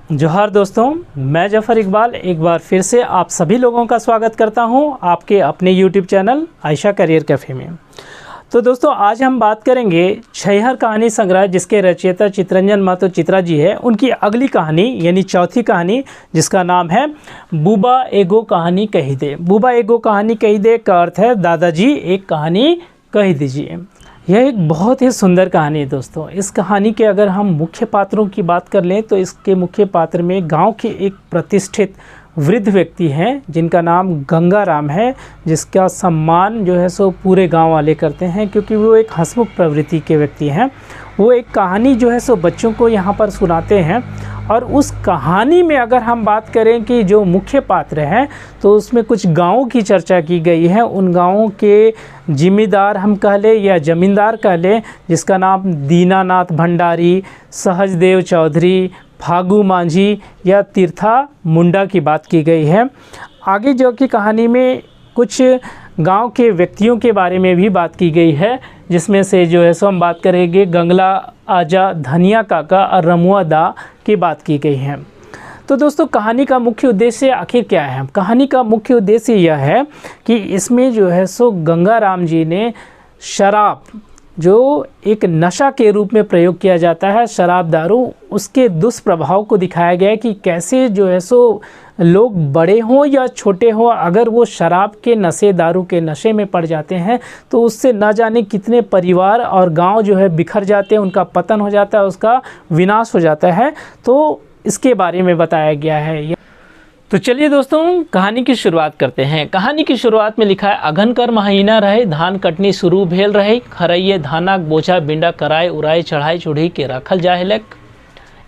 जोहार दोस्तों, मैं जफ़र इकबाल एक बार फिर से आप सभी लोगों का स्वागत करता हूं आपके अपने YouTube channel Ayesha career cafe में। तो दोस्तों, आज हम बात करेंगे छैहर कहानी संग्रह, जिसके रचयिता चितरंजन महतो चित्रा जी है, उनकी अगली कहानी यानी चौथी कहानी, जिसका नाम है बुबा एगो कहानी कही दे। बुबा एगो कहानी कही दे का अर्थ है दादाजी एक कहानी कही दीजिए। यह एक बहुत ही सुंदर कहानी है दोस्तों। इस कहानी के अगर हम मुख्य पात्रों की बात कर लें तो इसके मुख्य पात्र में गांव के एक प्रतिष्ठित वृद्ध व्यक्ति हैं जिनका नाम गंगाराम है, जिसका सम्मान जो है सो पूरे गांव वाले करते हैं क्योंकि वो एक हंसमुख प्रवृत्ति के व्यक्ति हैं। वो एक कहानी जो है सो बच्चों को यहाँ पर सुनाते हैं और उस कहानी में अगर हम बात करें कि जो मुख्य पात्र हैं तो उसमें कुछ गाँवों की चर्चा की गई है। उन गाँवों के जिम्मेदार हम कह लें या ज़मींदार कह लें, जिसका नाम दीनानाथ भंडारी, सहजदेव चौधरी, फागू मांझी या तीर्था मुंडा की बात की गई है। आगे जो की कहानी में कुछ गांव के व्यक्तियों के बारे में भी बात की गई है, जिसमें से जो है सो हम बात करेंगे गंगला आजा, धनिया काका और रमुआ दा की बात की गई है। तो दोस्तों, कहानी का मुख्य उद्देश्य आखिर क्या है? कहानी का मुख्य उद्देश्य यह है कि इसमें जो है सो गंगाराम जी ने शराब, जो एक नशा के रूप में प्रयोग किया जाता है, शराब दारू, उसके दुष्प्रभाव को दिखाया गया है कि कैसे जो है सो लोग बड़े हों या छोटे हों, अगर वो शराब के नशे, दारू के नशे में पड़ जाते हैं तो उससे न जाने कितने परिवार और गांव जो है बिखर जाते हैं, उनका पतन हो जाता है, उसका विनाश हो जाता है। तो इसके बारे में बताया गया है। तो चलिए दोस्तों, कहानी की शुरुआत करते हैं। कहानी की शुरुआत में लिखा है, अघन कर महीना रहे, धान कटनी शुरू भेल रहे, खरैये धानाक बोझा बिंडा कराए उड़ाए चढ़ाई चूढ़ी के रखल जाए।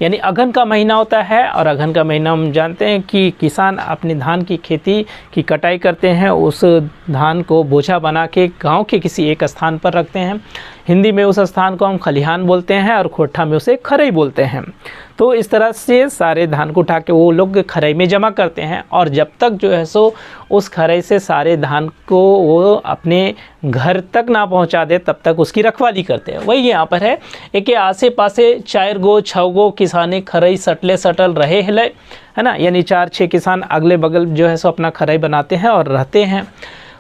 यानी अघन का महीना होता है और अघन का महीना हम जानते हैं कि किसान अपने धान की खेती की कटाई करते हैं, उस धान को बोझा बना के गाँव के किसी एक स्थान पर रखते हैं। हिंदी में उस स्थान को हम खलिहान बोलते हैं और खोठा में उसे खरई बोलते हैं। तो इस तरह से सारे धान को उठा के वो लोग खरई में जमा करते हैं और जब तक जो है सो उस खरई से सारे धान को वो अपने घर तक ना पहुंचा दे तब तक उसकी रखवाली करते हैं। वही यहाँ पर है, एक आसे पासे 4 गो 6 गो किसाने खरई सटले सटल रहे हिले, है ना, यानी 4-6 किसान अगले बगल जो है सो अपना खरई बनाते हैं और रहते हैं।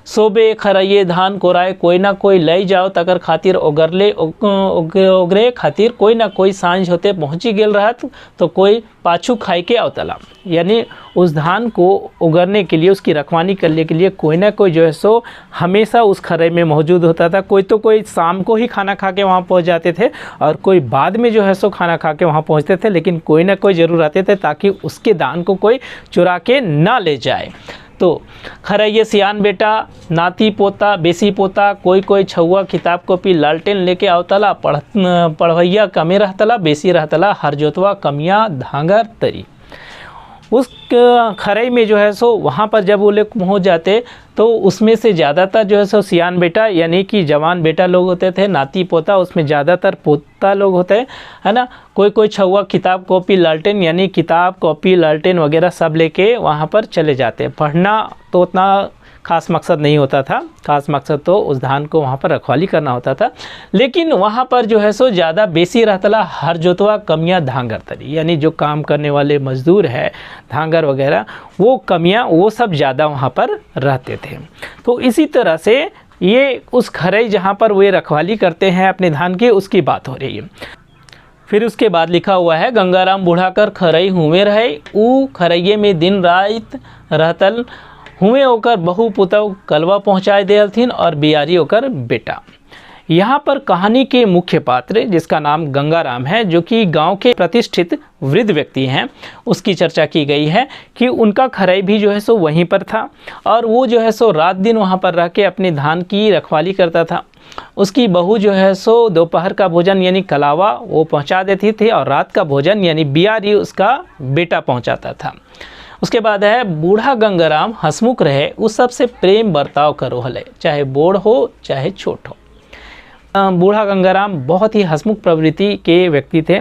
सोबे खरैये धान कोराए, कोई ना कोई लई जाओ तकर खातिर ओगरे खातिर कोई ना कोई सांझ होते पहुँची गेल रहत तो कोई पाछू खाई के अवतला। यानी उस धान को उगरने के लिए, उसकी रखवाली करने के लिए कोई ना कोई जो है सो हमेशा उस खरई में मौजूद होता था। कोई तो कोई शाम को ही खाना खा के वहाँ पहुँच जाते थे और कोई बाद में जो है सो खाना खा के वहाँ पहुँचते थे, लेकिन कोई ना कोई ज़रूर आते थे ताकि उसके धान को कोई चुरा के ना ले जाए। तो खरैये सियान बेटा, नाती पोता, बेसी पोता, कोई कोई छुआ किताब कॉपी लालटेन लेके आवतला, पढ़वैया कमे रहतला, बेसी रहतला हर जोतवा कमिया धांगर तरी। उस खरई में जो है सो वहाँ पर जब वो लोग पहुँच जाते तो उसमें से ज़्यादातर जो है सो सियान बेटा यानी कि जवान बेटा लोग होते थे, नाती पोता उसमें ज़्यादातर पोता लोग होते हैं, है ना। कोई कोई छुआ किताब कॉपी लालटेन यानी किताब कॉपी लालटेन वगैरह सब लेके वहाँ पर चले जाते। पढ़ना तो उतना खास मकसद नहीं होता था, खास मकसद तो उस धान को वहाँ पर रखवाली करना होता था। लेकिन वहाँ पर जो है सो ज़्यादा बेसी रहतला हर जोतवा कमियाँ धांगर तरी, यानी जो काम करने वाले मजदूर है, धांगर वगैरह, वो कमियाँ वो सब ज़्यादा वहाँ पर रहते थे। तो इसी तरह से ये उस खरई जहाँ पर वे रखवाली करते हैं अपने धान की, उसकी बात हो रही है। फिर उसके बाद लिखा हुआ है, गंगाराम बूढ़ा कर खरई हुए रहे, ऊ खरैये में दिन रात रहतल हुए होकर बहु पुतव कलवा पहुँचाए देलथिन और बियारी होकर बेटा। यहाँ पर कहानी के मुख्य पात्र, जिसका नाम गंगाराम है, जो कि गांव के प्रतिष्ठित वृद्ध व्यक्ति हैं, उसकी चर्चा की गई है कि उनका खरई भी जो है सो वहीं पर था और वो जो है सो रात दिन वहाँ पर रह के अपने धान की रखवाली करता था। उसकी बहू जो है सो दोपहर का भोजन यानी कलावा वो पहुँचा देती थी और रात का भोजन यानी बियारी उसका बेटा पहुँचाता था। उसके बाद है, बूढ़ा गंगाराम हंसमुख रहे, उस सबसे प्रेम बर्ताव करो हले, चाहे बूढ़ हो चाहे छोट हो। बूढ़ा गंगाराम बहुत ही हंसमुख प्रवृत्ति के व्यक्ति थे।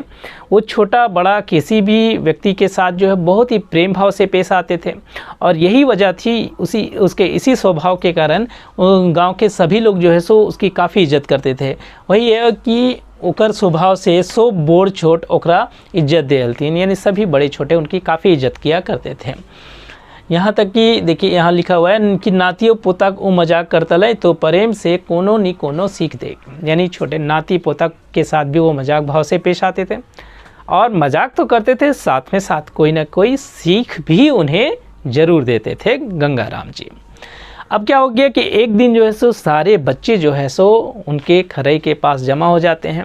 वो छोटा बड़ा किसी भी व्यक्ति के साथ जो है बहुत ही प्रेम भाव से पेश आते थे और यही वजह थी उसके इसी स्वभाव के कारण गांव के सभी लोग जो है सो उसकी काफ़ी इज्जत करते थे। वही है कि ओकर स्वभाव से सब बड़ छोट ओकरा इज्जत दे हलथिन, यानी सभी बड़े छोटे उनकी काफ़ी इज्जत किया करते थे। यहाँ तक कि देखिए यहाँ लिखा हुआ है कि नातियों पोता वो मजाक करतले तो प्रेम से कोनो नी कोनो सीख दे, यानी छोटे नाती पोता के साथ भी वो मजाक भाव से पेश आते थे और मजाक तो करते थे, साथ में साथ कोई ना कोई सीख भी उन्हें ज़रूर देते थे गंगाराम जी। अब क्या हो गया कि एक दिन जो है सो सारे बच्चे जो है सो उनके खरई के पास जमा हो जाते हैं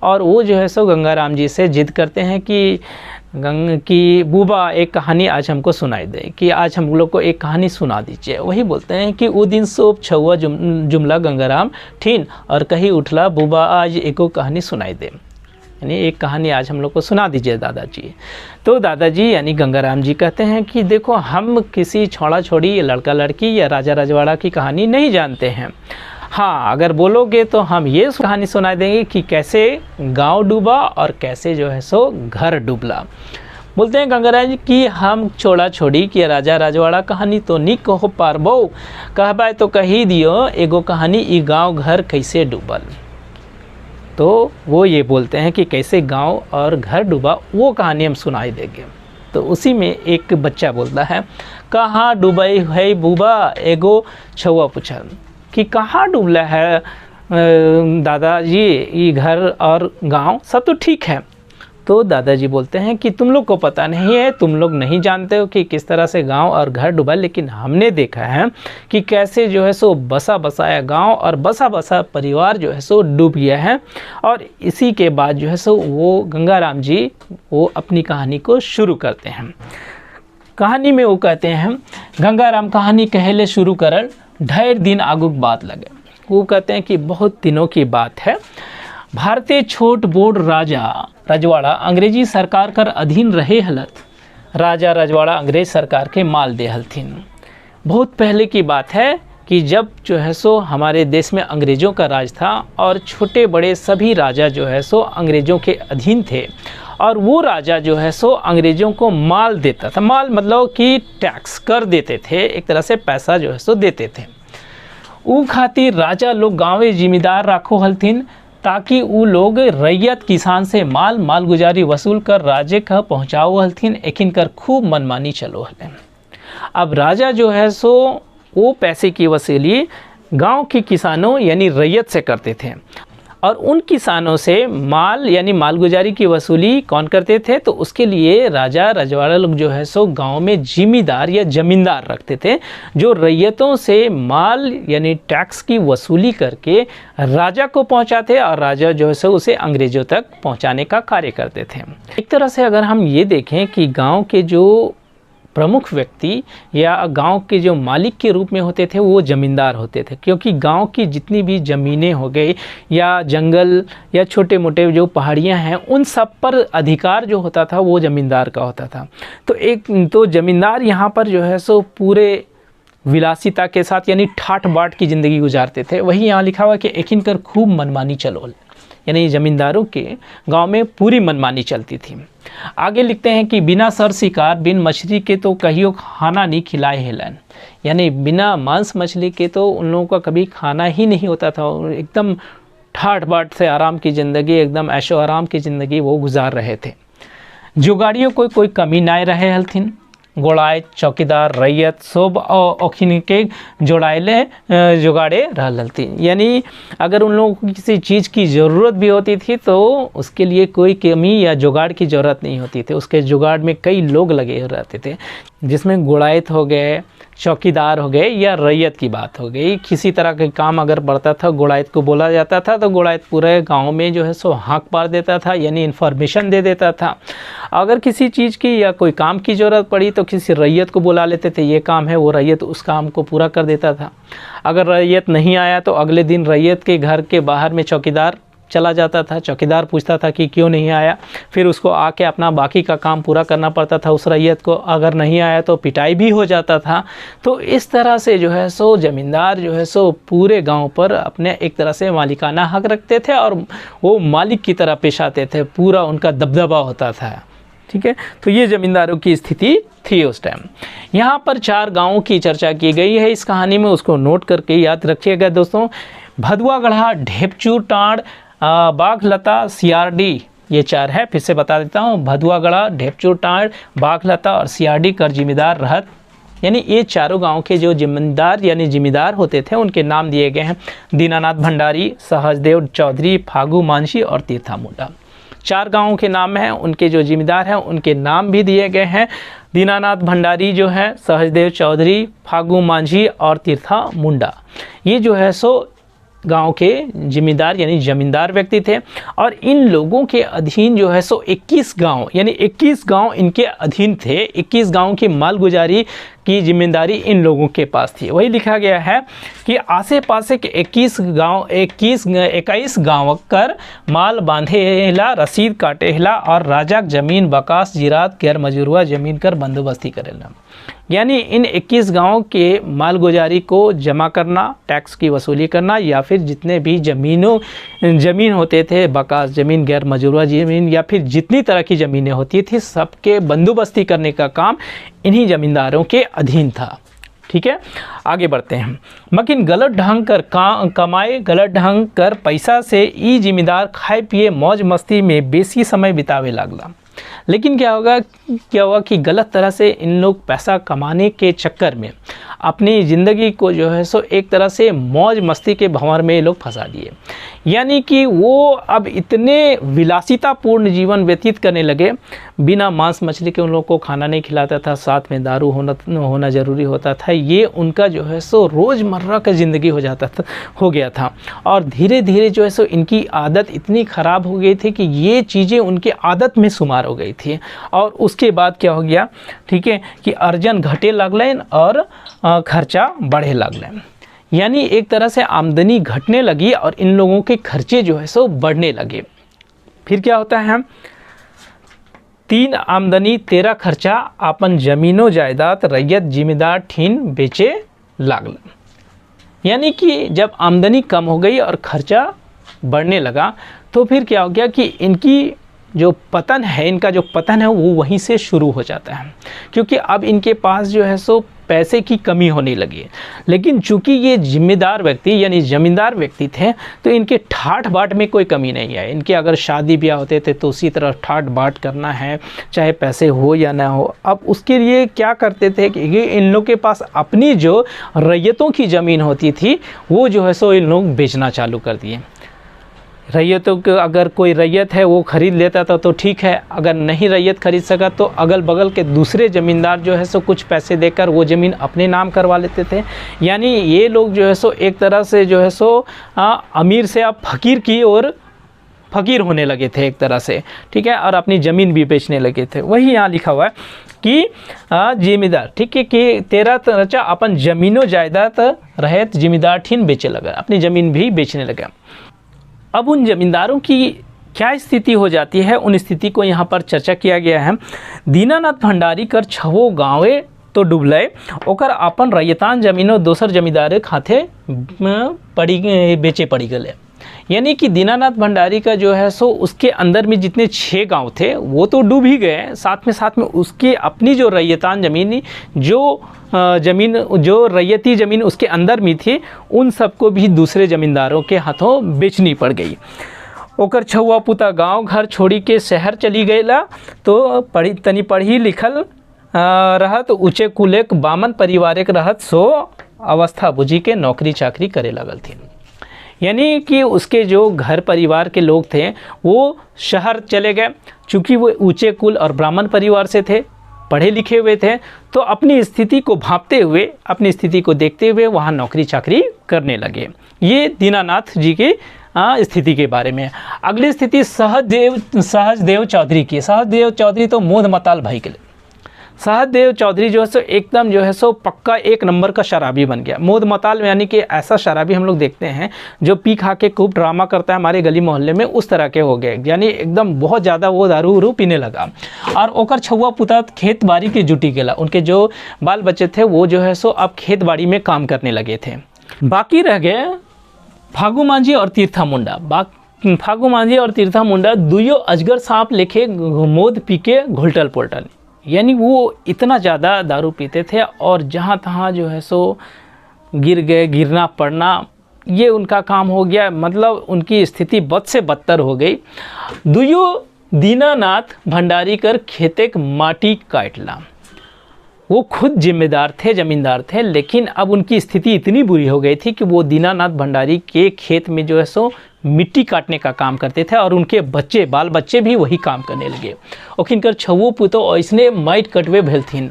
और वो जो है सो गंगाराम जी से जिद करते हैं कि बूबा एक कहानी आज हमको सुनाई दे, कि आज हम लोग को एक कहानी सुना दीजिए। वही बोलते हैं कि वो दिन सोप छुआ जुमला गंगाराम ठीन और कहीं उठला बूबा आज एको कहानी सुनाई दे, यानी एक कहानी आज हम लोग को सुना दीजिए दादाजी। तो दादाजी यानी गंगाराम जी कहते हैं कि देखो हम किसी छोड़ा छोड़ी लड़का लड़की या राजा रजवाड़ा की कहानी नहीं जानते हैं, हाँ अगर बोलोगे तो हम ये कहानी सुना देंगे कि कैसे गांव डूबा और कैसे जो है सो घर डूबला। बोलते हैं गंगाराम जी कि हम छोड़ा छोड़ी कि राजा रजवाड़ा कहानी तो नहीं कहो पारबो, कहबा तो कही दियो एगो कहानी ई गांव घर कैसे डूबल। तो वो ये बोलते हैं कि कैसे गांव और घर डूबा वो कहानी हम सुनाई देंगे। तो उसी में एक बच्चा बोलता है कहाँ डूबई है बूबा, एगो छुआ पूछा कि कहाँ डूबला है दादाजी, ये घर और गांव सब तो ठीक है। तो दादाजी बोलते हैं कि तुम लोग को पता नहीं है, तुम लोग नहीं जानते हो कि किस तरह से गांव और घर डूबा, लेकिन हमने देखा है कि कैसे जो है सो बसा बसाया गांव और बसा बसा परिवार जो है सो डूब गया है। और इसी के बाद जो है सो वो गंगाराम जी वो अपनी कहानी को शुरू करते हैं। कहानी में वो कहते हैं गंगाराम कहानी कहले शुरू करल ढेर दिन आगुक बात लगे। वो कहते हैं कि बहुत दिनों की बात है, भारतीय छोट बोर्ड राजा रजवाड़ा अंग्रेजी सरकार कर अधीन रहे हलत। राजा रजवाड़ा अंग्रेज सरकार के माल दे हलथिन। बहुत पहले की बात है कि जब जो है सो हमारे देश में अंग्रेज़ों का राज था और छोटे बड़े सभी राजा जो है सो अंग्रेज़ों के अधीन थे और वो राजा जो है सो अंग्रेज़ों को माल देता था। माल मतलब कि टैक्स कर देते थे, एक तरह से पैसा जो है सो देते थे। ऊ खातिर राजा लोग गाँवे जिम्मेदार राखो हलथिन ताकि वो लोग रैयत किसान से माल गुजारी वसूल कर राज्य का पहुँचाओ हलथिन, एकिन कर खूब मनमानी चलो हले। अब राजा जो है सो वो पैसे की वसूली गांव के किसानों यानी रैयत से करते थे और उन किसानों से माल यानी मालगुजारी की वसूली कौन करते थे, तो उसके लिए राजा रजवाड़ा लोग जो है सो गांव में जिम्मेदार या जमींदार रखते थे जो रैयतों से माल यानी टैक्स की वसूली करके राजा को पहुंचाते और राजा जो है सो उसे अंग्रेज़ों तक पहुंचाने का कार्य करते थे। एक तरह से अगर हम ये देखें कि गाँव के जो प्रमुख व्यक्ति या गांव के जो मालिक के रूप में होते थे वो ज़मींदार होते थे, क्योंकि गांव की जितनी भी ज़मीनें हो गई या जंगल या छोटे मोटे जो पहाड़ियां हैं उन सब पर अधिकार जो होता था वो ज़मींदार का होता था। तो ज़मींदार यहाँ पर जो है सो पूरे विलासिता के साथ यानी ठाट बाट की ज़िंदगी गुजारते थे। वही यहाँ लिखा हुआ कि एकिन कर खूब मनमानी चलोल, यानी ज़मींदारों के गांव में पूरी मनमानी चलती थी। आगे लिखते हैं कि बिना सर शिकार बिन मछली के तो कहियो खाना नहीं खिलाए हेलन, यानी बिना मांस मछली के तो उन लोगों का कभी खाना ही नहीं होता था। एकदम ठाट बाट से आराम की ज़िंदगी, एकदम ऐशो आराम की ज़िंदगी वो गुजार रहे थे। जुगाड़ियों को कोई कमी ना रहे हलथिन, गोड़ायत चौकीदार रैयत सब ओखिन के जोड़ाइले जुगाड़े रहलथिन, यानी अगर उन लोगों को किसी चीज़ की ज़रूरत भी होती थी तो उसके लिए कोई कमी या जुगाड़ की ज़रूरत नहीं होती थी। उसके जुगाड़ में कई लोग लगे रहते थे, जिसमें गोड़ायत हो गए, चौकीदार हो गए या रैयत की बात हो गई। किसी तरह का काम अगर बढ़ता था गोड़ायत को बोला जाता था तो गोड़ायत पूरे गांव में जो है सो हाँक पार देता था, यानी इन्फॉर्मेशन दे देता था। अगर किसी चीज़ की या कोई काम की ज़रूरत पड़ी तो किसी रैयत को बुला लेते थे, ये काम है, वो रैयत उस काम को पूरा कर देता था। अगर रैयत नहीं आया तो अगले दिन रैयत के घर के बाहर में चौकीदार चला जाता था। चौकीदार पूछता था कि क्यों नहीं आया, फिर उसको आके अपना बाकी का काम पूरा करना पड़ता था उस रैयत को। अगर नहीं आया तो पिटाई भी हो जाता था। तो इस तरह से जो है सो ज़मींदार जो है सो पूरे गांव पर अपने एक तरह से मालिकाना हक रखते थे और वो मालिक की तरह पेश आते थे, पूरा उनका दबदबा होता था। ठीक है, तो ये ज़मींदारों की स्थिति थी उस टाइम। यहाँ पर 4 गाँवों की चर्चा की गई है इस कहानी में, उसको नोट करके याद रखिएगा दोस्तों। भदुआ गढ़ा, ढेपचू टाँड़, बाघलता, सीआरडी, ये 4 है। फिर से बता देता हूँ, भदुआगढ़ा, ढेपचूटाड़, बाघलता और सीआरडी कर जिम्मेदार रहत। यानी ये चारों गांव के जो जिम्मेदार यानी जिम्मेदार होते थे उनके नाम दिए गए हैं। दीनानाथ भंडारी, सहजदेव चौधरी, फागू मांझी और तीर्था मुंडा। 4 गांवों के नाम हैं, उनके जो जिम्मेदार हैं उनके नाम भी दिए गए हैं। दीनानाथ भंडारी जो है, सहजदेव चौधरी, फागू मांझी और तीर्था मुंडा, ये जो है सो गांव के जिम्मेदार यानी जमींदार व्यक्ति थे। और इन लोगों के अधीन जो है सो 21 गांव यानी 21 गांव इनके अधीन थे। 21 गांव की मालगुजारी की जिम्मेदारी इन लोगों के पास थी। वही लिखा गया है कि आसे पासे के 21 गांव कर माल बांधेला, रसीद काटेला और राजाक जमीन बकास जिरात गैर मजूरुआ जमीन कर बंदोबस्ती करेला। यानी इन 21 गांव के मालगुजारी को जमा करना, टैक्स की वसूली करना, या फिर जितने भी ज़मीन होते थे, बकास ज़मीन, गैर मजूरुआ ज़मीन, या फिर जितनी तरह की ज़मीनें होती थी, सबके बंदोबस्ती करने का काम इन्हीं ज़मींदारों के अधीन था। ठीक है, आगे बढ़ते हैं। मकिन गलत ढंग कर कमाए, गलत ढंग कर पैसा से ई जिम्मेदार खाए पिए मौज मस्ती में बेसी समय बितावे लगला। लेकिन क्या हुआ कि गलत तरह से इन लोग पैसा कमाने के चक्कर में अपनी ज़िंदगी को जो है सो एक तरह से मौज मस्ती के भंवर में ये लोग फंसा दिए। यानी कि वो अब इतने विलासितापूर्ण जीवन व्यतीत करने लगे, बिना मांस मछली के उन लोगों को खाना नहीं खिलाता था, साथ में दारू होना ज़रूरी होता था। ये उनका जो है सो रोज़मर्रा का ज़िंदगी हो गया था। और धीरे धीरे जो है सो इनकी आदत इतनी ख़राब हो गई थी कि ये चीज़ें उनके आदत में शुमार हो गई थी। और उसके बाद क्या हो गया, ठीक है, कि अर्जन घटे लगलन और खर्चा बढ़े लगलन। यानी एक तरह से आमदनी घटने लगी और इन लोगों के खर्चे जो है सो बढ़ने लगे। फिर क्या होता है, 3 आमदनी 13 खर्चा, अपन जमीनों जायदाद रैयत जिम्मेदार ठीन बेचे लागल। यानी कि जब आमदनी कम हो गई और खर्चा बढ़ने लगा तो फिर क्या हो गया कि इनका जो पतन है वो वहीं से शुरू हो जाता है, क्योंकि अब इनके पास जो है सो पैसे की कमी होने लगी। लेकिन चूंकि ये जिम्मेदार व्यक्ति यानी ज़मींदार व्यक्ति थे तो इनके ठाट बाट में कोई कमी नहीं है। इनके अगर शादी ब्याह होते थे तो उसी तरह ठाट बाट करना है, चाहे पैसे हो या ना हो। अब उसके लिए क्या करते थे कि इन लोग के पास अपनी जो रैयतों की ज़मीन होती थी वो जो है सो इन लोग बेचना चालू कर दिए। रैयतों के अगर कोई रैयत है वो ख़रीद लेता था तो ठीक है, अगर नहीं रैयत खरीद सका तो अगल बगल के दूसरे ज़मींदार जो है सो कुछ पैसे देकर वो ज़मीन अपने नाम करवा लेते थे। यानी ये लोग जो है सो एक तरह से जो है सो अमीर से अब फ़कीर की ओर फ़कीर होने लगे थे एक तरह से, ठीक है, और अपनी ज़मीन भी बेचने लगे थे। वही यहाँ लिखा हुआ है कि जिम्मेदार, ठीक है, कि 13 खर्चा अपन ज़मीनों जायदाद रहत जिम्मेदार ठीन बेचे लगा, अपनी ज़मीन भी बेचने लगा। अब उन ज़मींदारों की क्या स्थिति हो जाती है, उन स्थिति को यहाँ पर चर्चा किया गया है। दीनानाथ भंडारी कर 6 गाँवे तो डूबलय, ओकर अपन रैयतान जमीनों दोसर जमींदारे खाते बेचे पड़ी गए। यानी कि दीनानाथ भंडारी का जो है सो उसके अंदर में जितने 6 गांव थे वो तो डूब ही गए, साथ में उसके अपनी जो रैयतान ज़मीन जो रैयती ज़मीन उसके अंदर में थी उन सबको भी दूसरे ज़मींदारों के हाथों बेचनी पड़ गई। ओकर छुआ पुता गांव घर छोड़ी के शहर चली गईला तो पढ़ी लिखल रहत, ऊँचे कुलेक बामन परिवार रहत, सो अवस्था बुझी के नौकरी चाकरी करे लगल थी। यानी कि उसके जो घर परिवार के लोग थे वो शहर चले गए, चूँकि वो ऊँचे कुल और ब्राह्मण परिवार से थे, पढ़े लिखे हुए थे, तो अपनी स्थिति को भांपते हुए, अपनी स्थिति को देखते हुए वहाँ नौकरी चाकरी करने लगे। ये दीनानाथ जी की स्थिति के बारे में। अगली स्थिति सहजदेव चौधरी की। सहजदेव चौधरी तो मोद मताल भाई के लिए। सहजदेव चौधरी जो है सो एकदम जो है सो पक्का 1 नंबर का शराबी बन गया। मोद मताल यानी कि ऐसा शराबी हम लोग देखते हैं जो पी खा के खूब ड्रामा करता है हमारे गली मोहल्ले में, उस तरह के हो गए। यानी एकदम बहुत ज़्यादा वो दारू उरू पीने लगा। और ओकर छुआ पुता खेत बाड़ी के जुटी गेला, उनके जो बाल बच्चे थे वो जो है सो अब खेत बाड़ी में काम करने लगे थे। बाकी रह गए फागू मांझी और तीर्था मुंडा। फागू मांझी और तीर्था मुंडा दुइयों अजगर सांप लेके मोद पी के घुलटल पुलटल। यानी वो इतना ज़्यादा दारू पीते थे और जहाँ तहाँ जो है सो गिर गए, गिरना पड़ना, ये उनका काम हो गया, मतलब उनकी स्थिति बद से बदतर हो गई। दुयो दीनानाथ भंडारी कर खेतेक माटी काटला। वो खुद जिम्मेदार थे, ज़मींदार थे, लेकिन अब उनकी स्थिति इतनी बुरी हो गई थी कि वो दीनानाथ भंडारी के खेत में जो है सो मिट्टी काटने का काम करते थे और उनके बच्चे, बाल बच्चे भी वही काम करने लगे। ओखिनकर छवो पुतो ऐसने माइट कटवे भेलथिन,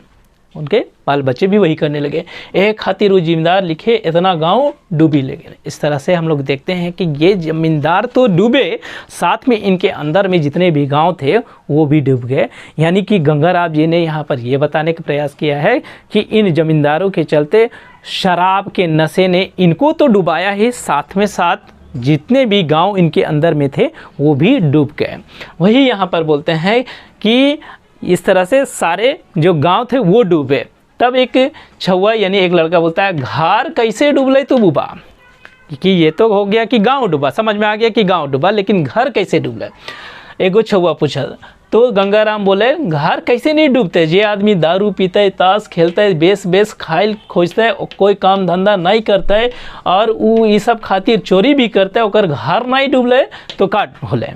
उनके बाल बच्चे भी वही करने लगे। एक खातिर वो जिम्मेदार लिखे इतना गांव डूबी लगे। इस तरह से हम लोग देखते हैं कि ये जमींदार तो डूबे, साथ में इनके अंदर में जितने भी गांव थे वो भी डूब गए। यानी कि गंगाराम जी ने यहाँ पर ये बताने का प्रयास किया है कि इन जमींदारों के चलते शराब के नशे ने इनको तो डुबाया ही, साथ में साथ जितने भी गांव इनके अंदर में थे वो भी डूब गए। वही यहाँ पर बोलते हैं कि इस तरह से सारे जो गांव थे वो डूबे। तब एक छुआ यानी एक लड़का बोलता है, घर कैसे डूबले तू बुबा? कि ये तो हो गया कि गांव डूबा, समझ में आ गया कि गांव डूबा, लेकिन घर कैसे डूबले? एगो छुआ पूछा तो गंगाराम बोले, घर कैसे नहीं डूबते? जे आदमी दारू पीता है, ताश खेलता है, बेस बेस खाइल खोजता है, कोई काम धंधा नहीं करता है और वो ये सब खातिर चोरी भी करता है, ओकर घर नहीं डूबले तो काट होले।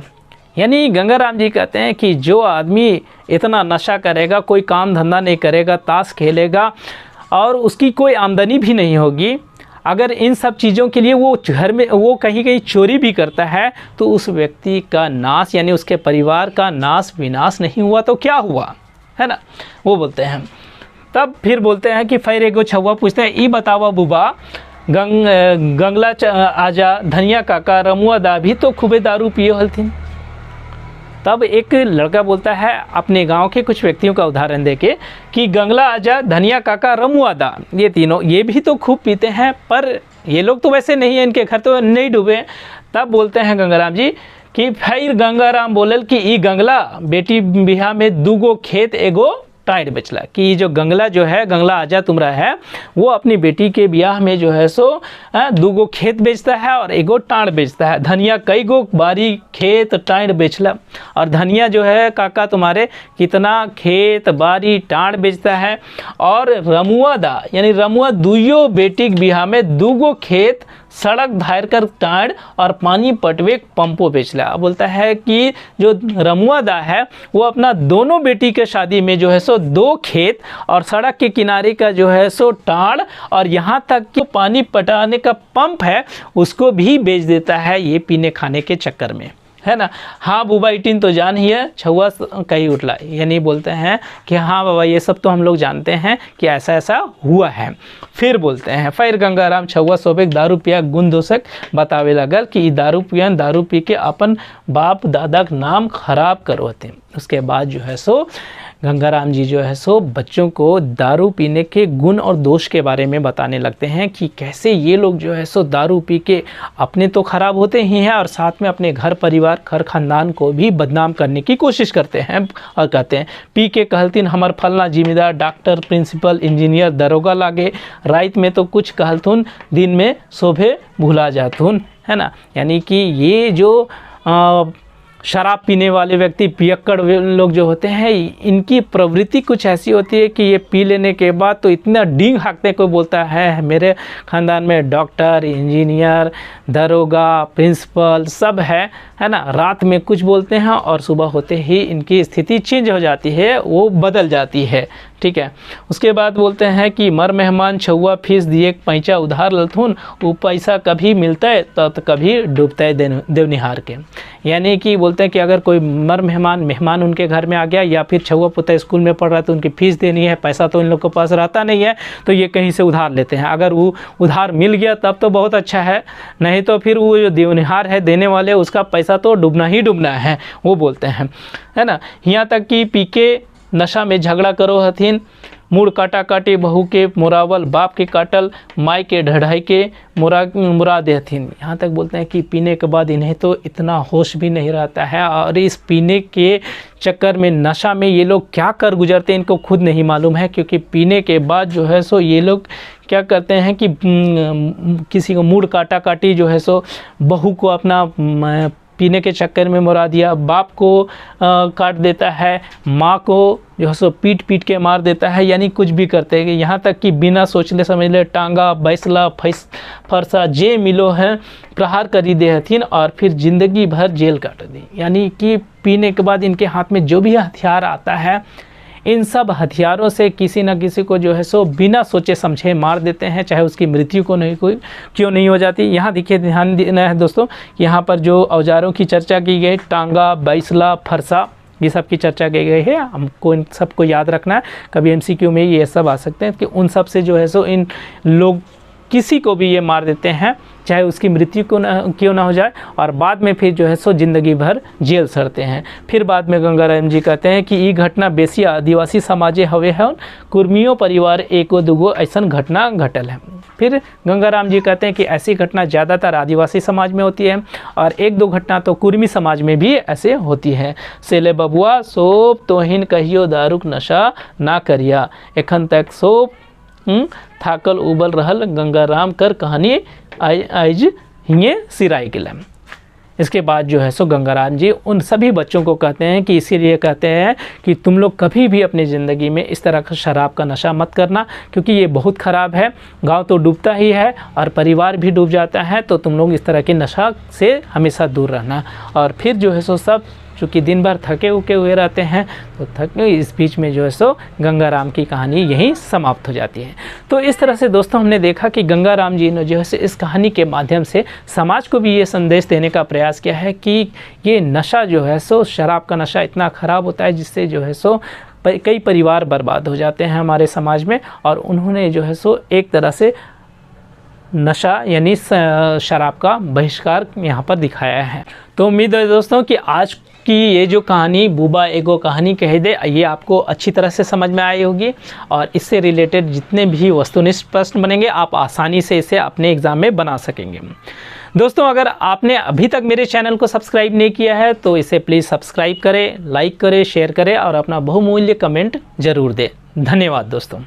यानी गंगाराम जी कहते हैं कि जो आदमी इतना नशा करेगा, कोई काम धंधा नहीं करेगा, ताश खेलेगा और उसकी कोई आमदनी भी नहीं होगी, अगर इन सब चीज़ों के लिए वो घर में वो कहीं कहीं चोरी भी करता है, तो उस व्यक्ति का नाश यानी उसके परिवार का नाश विनाश नहीं हुआ तो क्या हुआ, है ना? वो बोलते हैं। तब फिर बोलते हैं कि फिर एगो छुआ पूछते हैं, ई बतावा बुबा, गंगला आजा धनिया काका रमुआ दा भी तो खूबे दारू पिए हलथिन। तब एक लड़का बोलता है अपने गांव के कुछ व्यक्तियों का उदाहरण देके कि गंगला आजा धनिया काका रमुआ दा, ये तीनों ये भी तो खूब पीते हैं, पर ये लोग तो वैसे नहीं है, इनके घर तो नहीं डूबे। तब बोलते हैं गंगाराम जी कि फिर गंगाराम बोलल कि ई गंगला बेटी बिहा में दूगो खेत एगो टाइड बेचला। कि जो गंगला जो है, गंगला आजा तुमरा है, वो अपनी बेटी के ब्याह में जो है सो दूगो खेत बेचता है और एगो टाँड़ बेचता है। धनिया कई गो बारी खेत टाँड़ बेचला, और धनिया जो है काका तुम्हारे कितना खेत बारी टाँड़ बेचता है। और रमुआ दा यानी रमुआ दुइयो बेटी के ब्याह में दूगो खेत सड़क धार कर टाँड़ और पानी पटवे पंपो बेचला। बोलता है कि जो रमुआ दा है वो अपना दोनों बेटी के शादी में जो है सो दो खेत और सड़क के किनारे का जो है सो टाँड़ और यहाँ तक कि पानी पटाने का पंप है उसको भी बेच देता है, ये पीने खाने के चक्कर में, है ना? हाँ बुबा इटीन तो जान ही है, छुआ कहीं उठला। यानी बोलते हैं कि हाँ बाबा ये सब तो हम लोग जानते हैं कि ऐसा ऐसा हुआ है। फिर बोलते हैं फिर गंगाराम छुआ सोबेक दारू पिया गुण दोषक बतावे लगल कि दारू पी के अपन बाप दादा का नाम खराब करवाते। उसके बाद जो है सो गंगाराम जी जो है सो बच्चों को दारू पीने के गुण और दोष के बारे में बताने लगते हैं कि कैसे ये लोग जो है सो दारू पी के अपने तो खराब होते ही हैं और साथ में अपने घर परिवार घर खानदान को भी बदनाम करने की कोशिश करते हैं। और कहते हैं पी के कहलतीन हमार फलना जिम्मेदार डॉक्टर प्रिंसिपल इंजीनियर दरोगा लागे, रात में तो कुछ कहलतुन दिन में शोभे भुला जातुन, है ना? यानी कि ये जो शराब पीने वाले व्यक्ति पियक्कड़ लोग जो होते हैं, इनकी प्रवृत्ति कुछ ऐसी होती है कि ये पी लेने के बाद तो इतना डींग हाँकते, कोई बोलता है मेरे ख़ानदान में डॉक्टर इंजीनियर दरोगा प्रिंसिपल सब है ना? रात में कुछ बोलते हैं और सुबह होते ही इनकी स्थिति चेंज हो जाती है, वो बदल जाती है, ठीक है? उसके बाद बोलते हैं कि मर मेहमान छुआ फीस दिए पैसा उधार लथुन, वो पैसा कभी मिलता है तो कभी डूबता है देवनिहार के। यानी कि बोलते हैं कि अगर कोई मर मेहमान उनके घर में आ गया या फिर छुआ पुता स्कूल में पढ़ रहा है तो उनकी फ़ीस देनी है, पैसा तो इन लोग के पास रहता नहीं है तो ये कहीं से उधार लेते हैं। अगर वो उधार मिल गया तब तो बहुत अच्छा है, नहीं तो फिर वो जो देवनिहार है देने वाले उसका पैसा तो डूबना ही डूबना है, वो बोलते हैं, है ना? यहाँ तक कि पी के नशा में झगड़ा करो हथिन, मूड काटा काटे बहू के मुरावल बाप के काटल माई के ढढ़ाई के मुरा देथिन। यहाँ तक बोलते हैं कि पीने के बाद इन्हें तो इतना होश भी नहीं रहता है और इस पीने के चक्कर में नशा में ये लोग क्या कर गुजरते हैं इनको खुद नहीं मालूम है। क्योंकि पीने के बाद जो है सो ये लोग क्या करते हैं कि किसी को मूड काटा काटी जो है सो बहू को अपना पीने के चक्कर में मरा दिया, बाप को काट देता है, माँ को जो है सो पीट पीट के मार देता है, यानी कुछ भी करते हैं। यहाँ तक कि बिना सोचले समझले टांगा बैसला फरसा जे मिलो है प्रहार करी दे हथिन और फिर ज़िंदगी भर जेल काट दी। यानी कि पीने के बाद इनके हाथ में जो भी हथियार आता है, इन सब हथियारों से किसी न किसी को जो है सो बिना सोचे समझे मार देते हैं, चाहे उसकी मृत्यु को नहीं कोई क्यों नहीं हो जाती। यहाँ देखिए, ध्यान देना है दोस्तों, यहाँ पर जो औजारों की चर्चा की गई, टांगा बैसला फरसा, ये सब की चर्चा की गई है। हमको इन सबको याद रखना है, कभी एमसीक्यू में ये सब आ सकते हैं कि उन सब से जो है सो इन लोग किसी को भी ये मार देते हैं, चाहे उसकी मृत्यु क्यों ना हो जाए, और बाद में फिर जो है सो ज़िंदगी भर जेल सड़ते हैं। फिर बाद में गंगाराम जी कहते हैं कि ये घटना बेसी आदिवासी समाजे हवे है, कुर्मियों परिवार एको दुगो ऐसन घटना घटल है। फिर गंगाराम जी कहते हैं कि ऐसी घटना ज़्यादातर आदिवासी समाज में होती है और एक दो घटना तो कुर्मी समाज में भी ऐसे होती है। सेले बबुआ सोप तोहिन कहियो दारुक नशा ना करिया, एखन तक सोप थाकल उबल रहल गंगाराम कर कहानी आज हिंगे सिराई गिला। इसके बाद जो है सो गंगाराम जी उन सभी बच्चों को कहते हैं कि इसीलिए कहते हैं कि तुम लोग कभी भी अपनी ज़िंदगी में इस तरह का शराब का नशा मत करना, क्योंकि ये बहुत ख़राब है। गांव तो डूबता ही है और परिवार भी डूब जाता है, तो तुम लोग इस तरह के नशा से हमेशा दूर रहना। और फिर जो है सो सब चूँकि दिन भर थके उके हुए रहते हैं, तो इस बीच में जो है सो गंगाराम की कहानी यहीं समाप्त हो जाती है। तो इस तरह से दोस्तों हमने देखा कि गंगाराम जी ने जो है सो इस कहानी के माध्यम से समाज को भी ये संदेश देने का प्रयास किया है कि ये नशा जो है सो शराब का नशा इतना ख़राब होता है जिससे जो है सो कई परिवार बर्बाद हो जाते हैं हमारे समाज में। और उन्होंने जो है सो एक तरह से नशा यानी शराब का बहिष्कार यहाँ पर दिखाया है। तो उम्मीद है दोस्तों कि आज की ये जो कहानी बुबा एगो कहानी कह दे, ये आपको अच्छी तरह से समझ में आई होगी और इससे रिलेटेड जितने भी वस्तुनिष्ठ प्रश्न बनेंगे आप आसानी से इसे अपने एग्ज़ाम में बना सकेंगे। दोस्तों, अगर आपने अभी तक मेरे चैनल को सब्सक्राइब नहीं किया है तो इसे प्लीज़ सब्सक्राइब करें, लाइक करें, शेयर करें और अपना बहुमूल्य कमेंट ज़रूर दें। धन्यवाद दोस्तों।